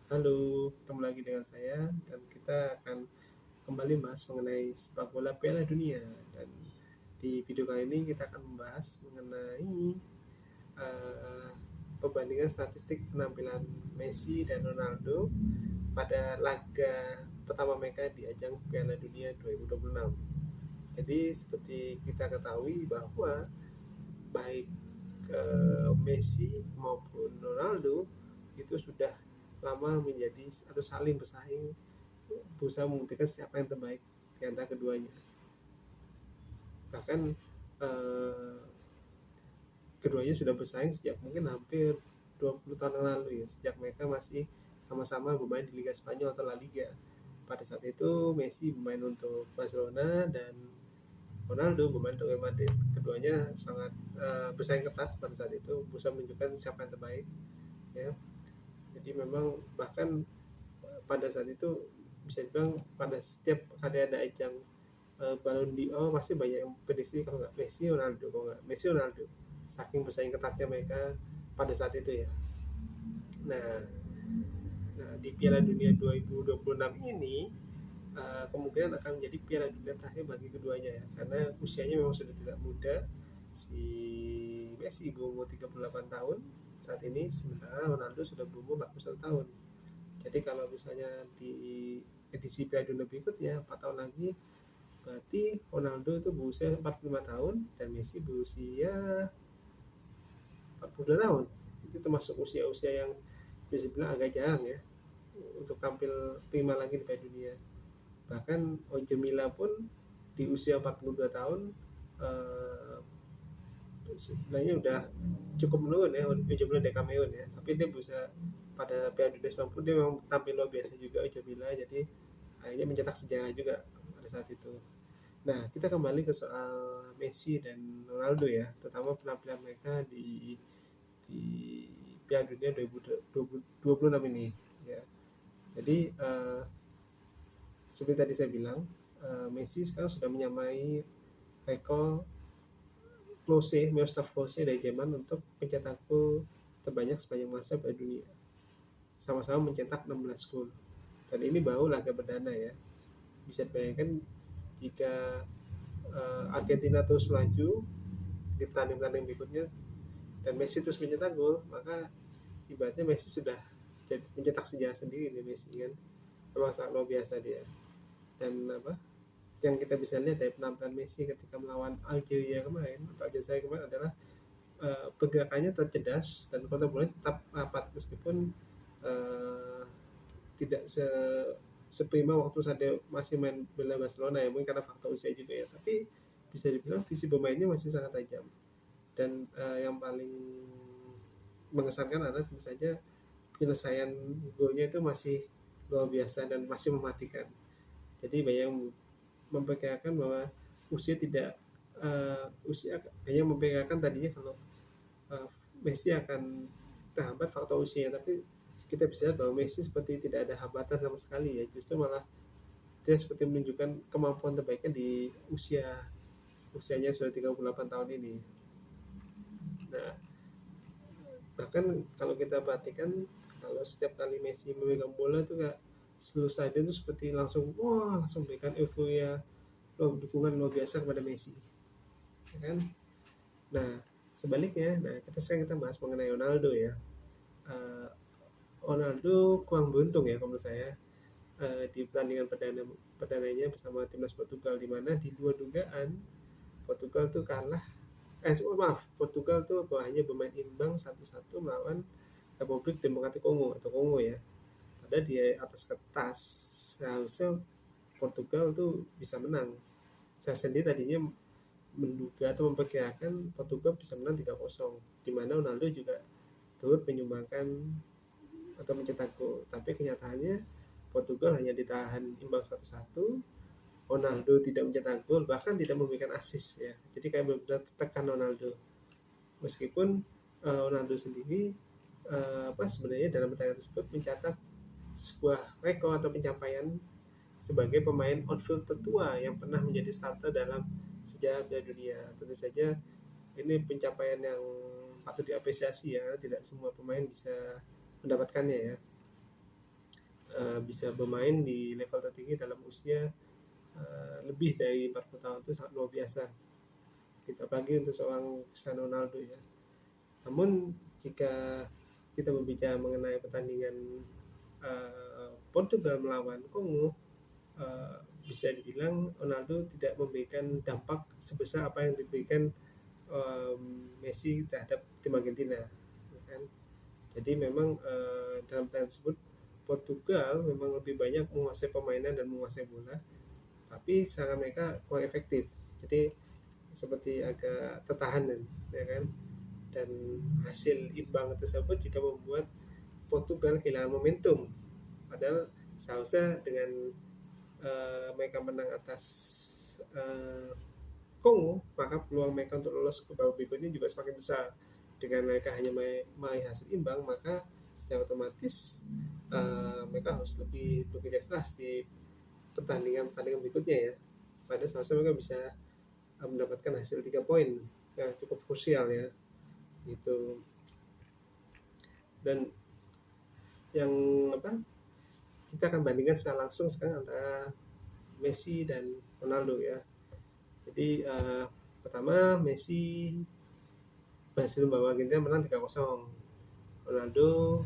Halo, ketemu lagi dengan saya dan kita akan kembali bahas mengenai sepak bola Piala Dunia. Dan di video kali ini kita akan membahas mengenai uh, perbandingan statistik penampilan Messi dan Ronaldo pada laga pertama mereka di ajang Piala Dunia 2026. Jadi seperti kita ketahui bahwa baik Messi maupun Ronaldo itu sudah lama menjadi atau saling bersaing berusaha membuktikan siapa yang terbaik di antara keduanya. Bahkan eh, keduanya sudah bersaing sejak mungkin hampir 20 tahun yang lalu ya, sejak mereka masih sama-sama bermain di Liga Spanyol atau La Liga. Pada saat itu Messi bermain untuk Barcelona dan Ronaldo bermain untuk Real Madrid. Keduanya sangat bersaing ketat pada saat itu, berusaha menunjukkan siapa yang terbaik ya. Jadi memang bahkan pada saat itu bisa dibilang pada setiap kali ada ajang Ballon d'Or pasti banyak yang prediksi kalau nggak Messi Ronaldo, kalau nggak Messi Ronaldo, saking bersaing ketatnya mereka pada saat itu ya. Nah, di Piala Dunia 2026 ini kemungkinan akan menjadi Piala Dunia terakhir bagi keduanya ya, karena usianya memang sudah tidak muda. Si Messi berumur 38 tahun saat ini, sementara Ronaldo sudah berumur 41 tahun. Jadi kalau misalnya di edisi Piala Dunia berikutnya 4 tahun lagi, berarti Ronaldo itu berusia 45 tahun dan Messi berusia 42 tahun. Itu termasuk usia-usia yang bisa dibilang agak jarang ya untuk tampil prima lagi di Piala Dunia. Bahkan Oje Mila pun di usia 42 tahun eh, sebenarnya udah cukup menurun ya. Oje Mila dari Kamerun ya, tapi dia bisa pada Piala Dunia 90 dia memang tampil luar biasa juga Oje Mila, jadi akhirnya mencetak sejarah juga pada saat itu. Nah, kita kembali ke soal Messi dan Ronaldo ya, terutama penampilan mereka di Piala Dunia 2026 ini ya. Jadi seperti tadi saya bilang, Messi sekarang sudah menyamai rekor Klose, Miroslav Klose dari Jerman untuk pencetak gol terbanyak sepanjang masa Piala Dunia. Sama-sama mencetak 16 gol. Dan ini baru laga perdana ya. Bisa bayangkan jika Argentina terus maju di pertandingan berikutnya dan Messi terus mencetak gol, maka ibaratnya Messi sudah mencetak sejarah sendiri di Messi kan. Memang sangat luar biasa dia. Dan apa yang kita bisa lihat dari penampilan Messi ketika melawan Algeria kemarin atau Aljazair kemarin adalah pergerakannya tercedas dan kontrolnya tetap rapat meskipun uh, tidak seprima waktu saat dia masih main bela Barcelona ya, mungkin karena faktor usia juga ya, tapi bisa dibilang visi bermainnya masih sangat tajam. Dan yang paling mengesankan adalah tentu saja penyelesaian golnya itu masih luar biasa dan masih mematikan. Jadi banyak yang memperkirakan bahwa usia tidak usia hanya memperkirakan tadinya kalau uh, Messi akan terhambat faktor usia, tapi kita bisa lihat bahwa Messi seperti tidak ada hambatan sama sekali ya, justru malah dia seperti menunjukkan kemampuan terbaiknya di usianya sudah 38 tahun ini. Nah, bahkan kalau kita perhatikan, kalau setiap kali Messi memegang bola itu kayak seluruh stadion itu seperti langsung wah langsung memberikan euforia dukungan luar biasa kepada Messi ya kan. Nah, sebaliknya, nah kita bahas mengenai Ronaldo ya. uh, Ronaldo kurang beruntung ya menurut saya di pertandingan perdananya bersama timnas Portugal, di mana di luar dugaan Portugal tuh kalah. Maaf, Portugal tuh hanya bermain imbang 1-1 melawan Republik Demokratik Kongo atau Kongo ya. Padahal di atas kertas seharusnya Portugal tuh bisa menang. Saya sendiri tadinya menduga atau memperkirakan Portugal bisa menang 3-0, di mana Ronaldo juga turut menyumbangkan atau mencetak gol. Tapi kenyataannya Portugal hanya ditahan imbang 1-1. Ronaldo tidak mencetak gol, bahkan tidak memberikan assist ya. Jadi kayak benar-benar tekan Ronaldo. Meskipun Ronaldo sendiri sebenarnya dalam pertandingan tersebut mencatat sebuah rekor atau pencapaian sebagai pemain outfield tertua yang pernah menjadi starter dalam sejarah Piala Dunia. Tentu saja ini pencapaian yang patut diapresiasi ya, tidak semua pemain bisa mendapatkannya ya. bisa bermain di level tertinggi dalam usia lebih dari 40 tahun itu sangat luar biasa. Kita apalagi untuk seorang Cristiano Ronaldo ya. Namun jika kita berbicara mengenai pertandingan Portugal melawan Kongo, bisa dibilang Ronaldo tidak memberikan dampak sebesar apa yang diberikan Messi terhadap tim Argentina, kan? Jadi memang dalam pertandingan tersebut Portugal memang lebih banyak menguasai permainan dan menguasai bola, tapi serangan mereka kurang efektif. Jadi seperti agak tertahan, ya kan? Dan hasil imbang tersebut juga membuat Portugal kehilangan momentum. Padahal seharusnya dengan mereka menang atas Kongo, maka peluang mereka untuk lolos ke babak berikutnya juga semakin besar. Dengan mereka hanya meraih hasil imbang, maka secara otomatis mereka harus lebih bekerja keras di pertandingan berikutnya ya. Pada seharusnya mereka bisa mendapatkan hasil 3 poin yang cukup krusial ya. Gitu. Dan yang kita akan bandingkan secara langsung sekarang antara Messi dan Ronaldo ya. Jadi pertama Messi berhasil membawa Argentina menang 3-0. Ronaldo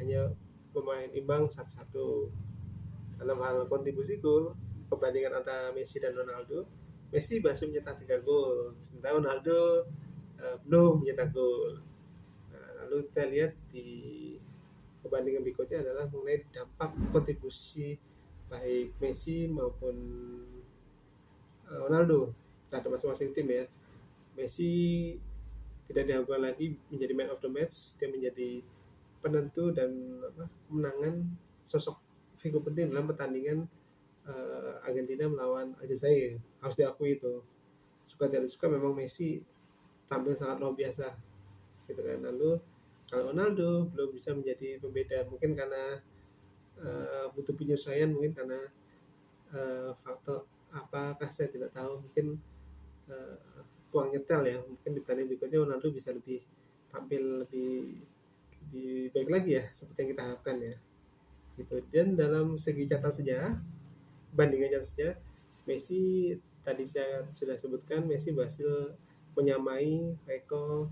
hanya bermain imbang 1-1. Dalam hal kontribusi gol, perbandingan antara Messi dan Ronaldo, Messi berhasil mencetak 3 gol, sementara Ronaldo belum mencetak gol. Lalu kita lihat di perbandingan berikutnya adalah mengenai dampak kontribusi baik Messi maupun Ronaldo terhadap masing-masing tim ya. Messi tidak diharapkan lagi menjadi man of the match, dia menjadi penentu dan kemenangan, sosok figur penting dalam pertandingan Argentina melawan Aljazair. Harus diakui itu, suka tidak suka memang Messi tampil sangat luar biasa gitu kan. Lalu kalau Ronaldo belum bisa menjadi pembeda, mungkin karena butuh penyesuaian, mungkin karena faktor apakah saya tidak tahu, mungkin kurang nyetel ya. Mungkin di pertandingan berikutnya Ronaldo bisa lebih tampil lebih baik lagi ya, seperti yang kita harapkan ya gitu. Dan dalam segi catatan sejarah, bandingan catatan sejarah, Messi tadi saya sudah sebutkan, Messi berhasil menyamai rekor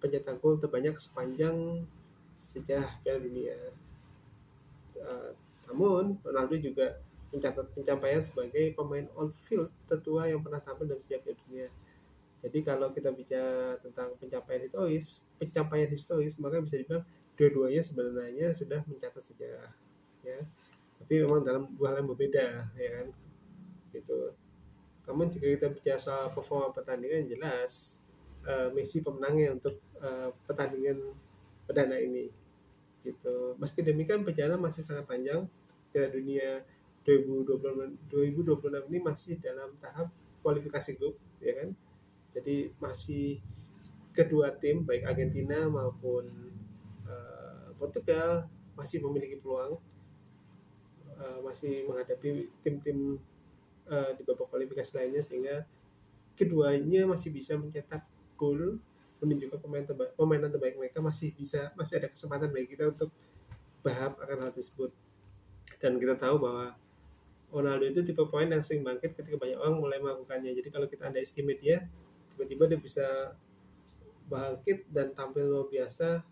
pencetak gol terbanyak sepanjang sejarah Piala Dunia. Namun Ronaldo juga mencatat pencapaian sebagai pemain on field tertua yang pernah tampil dalam sejarah Piala Dunia. Jadi kalau kita bicara tentang pencapaian historis, maka bisa dibilang dua-duanya sebenarnya sudah mencatat sejarah ya. Tapi memang dalam dua hal yang berbeda ya kan. Gitu. Namun jika kita bicara soal performa pertandingan, jelas Messi pemenangnya untuk pertandingan perdana ini. Gitu. Meski demikian perjalanan masih sangat panjang. Piala Dunia 2026 ini masih dalam tahap kualifikasi grup ya kan. Jadi masih kedua tim baik Argentina maupun Portugal masih memiliki peluang, masih menghadapi tim-tim di babak kualifikasi lainnya, sehingga keduanya masih bisa mencetak gol, menunjukkan permainan terbaik mereka, masih ada kesempatan bagi kita untuk berharap akan hal tersebut. Dan kita tahu bahwa Ronaldo itu tipe pemain yang sering bangkit ketika banyak orang mulai melakukannya. Jadi kalau kita underestimate dia, tiba-tiba dia bisa bangkit dan tampil luar biasa,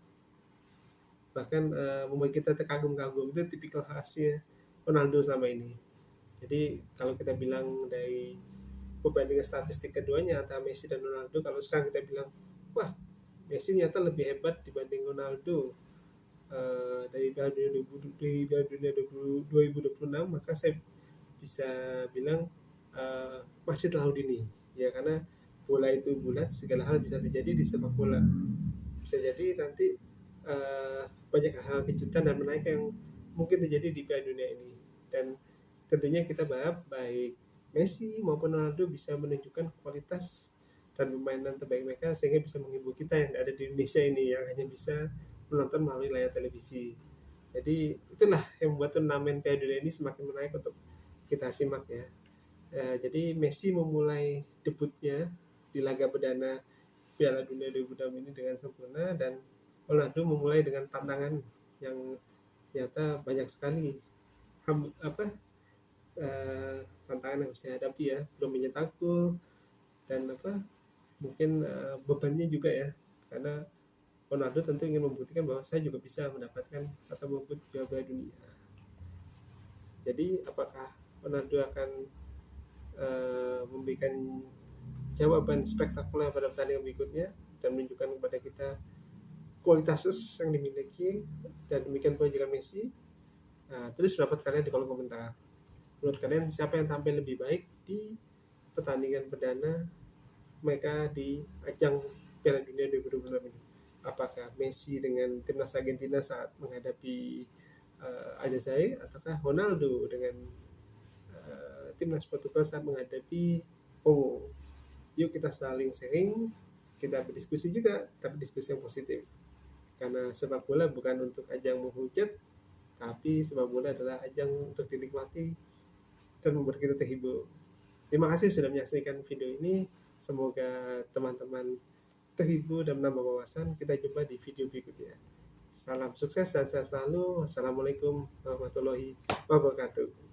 bahkan membuat kita terkagum-kagum. Itu tipikal khasnya Ronaldo selama ini. Jadi kalau kita bilang dari perbandingan statistik keduanya antara Messi dan Ronaldo, kalau sekarang kita bilang, wah Messi nyata lebih hebat dibanding Ronaldo dari Piala Dunia 2026, maka saya bisa bilang masih terlalu dini ya, karena bola itu bulat, segala hal bisa terjadi di sepak bola. Bisa jadi nanti banyak hal kejutan dan menarik yang mungkin terjadi di Piala Dunia ini. Dan tentunya kita berharap baik Messi maupun Ronaldo bisa menunjukkan kualitas dan permainan terbaik mereka, sehingga bisa menghibur kita yang ada di Indonesia ini yang hanya bisa menonton melalui layar televisi. Jadi itulah yang membuat turnamen Piala Dunia ini semakin menarik untuk kita simak ya. Jadi Messi memulai debutnya di laga perdana Piala Dunia 2026 ini dengan sempurna, dan Ronaldo memulai dengan tantangan yang ternyata banyak sekali tantangan yang harus dihadapi ya, belum mencetak gol dan mungkin bebannya juga ya, karena Ronaldo tentu ingin membuktikan bahwa saya juga bisa mendapatkan atau merebut juara dunia. Jadi apakah Ronaldo akan memberikan jawaban spektakuler pada pertandingan berikutnya dan menunjukkan kepada kita kualitas yang dimiliki, dan demikian pula juga Messi. Nah, tulis pendapat kalian di kolom komentar. Menurut kalian siapa yang tampil lebih baik di pertandingan perdana mereka di ajang Piala Dunia 2026 ini? Apakah Messi dengan timnas Argentina saat menghadapi Aljazair, ataukah Ronaldo dengan timnas Portugal saat menghadapi Kongo? Yuk kita saling sharing, kita berdiskusi juga, tapi diskusi yang positif. Karena sepak bola bukan untuk ajang menghujat, tapi sepak bola adalah ajang untuk dinikmati dan membuat kita terhibur. Terima kasih sudah menyaksikan video ini. Semoga teman-teman terhibur dan menambah wawasan. Kita jumpa di video berikutnya. Salam sukses dan sehat selalu. Wassalamualaikum warahmatullahi wabarakatuh.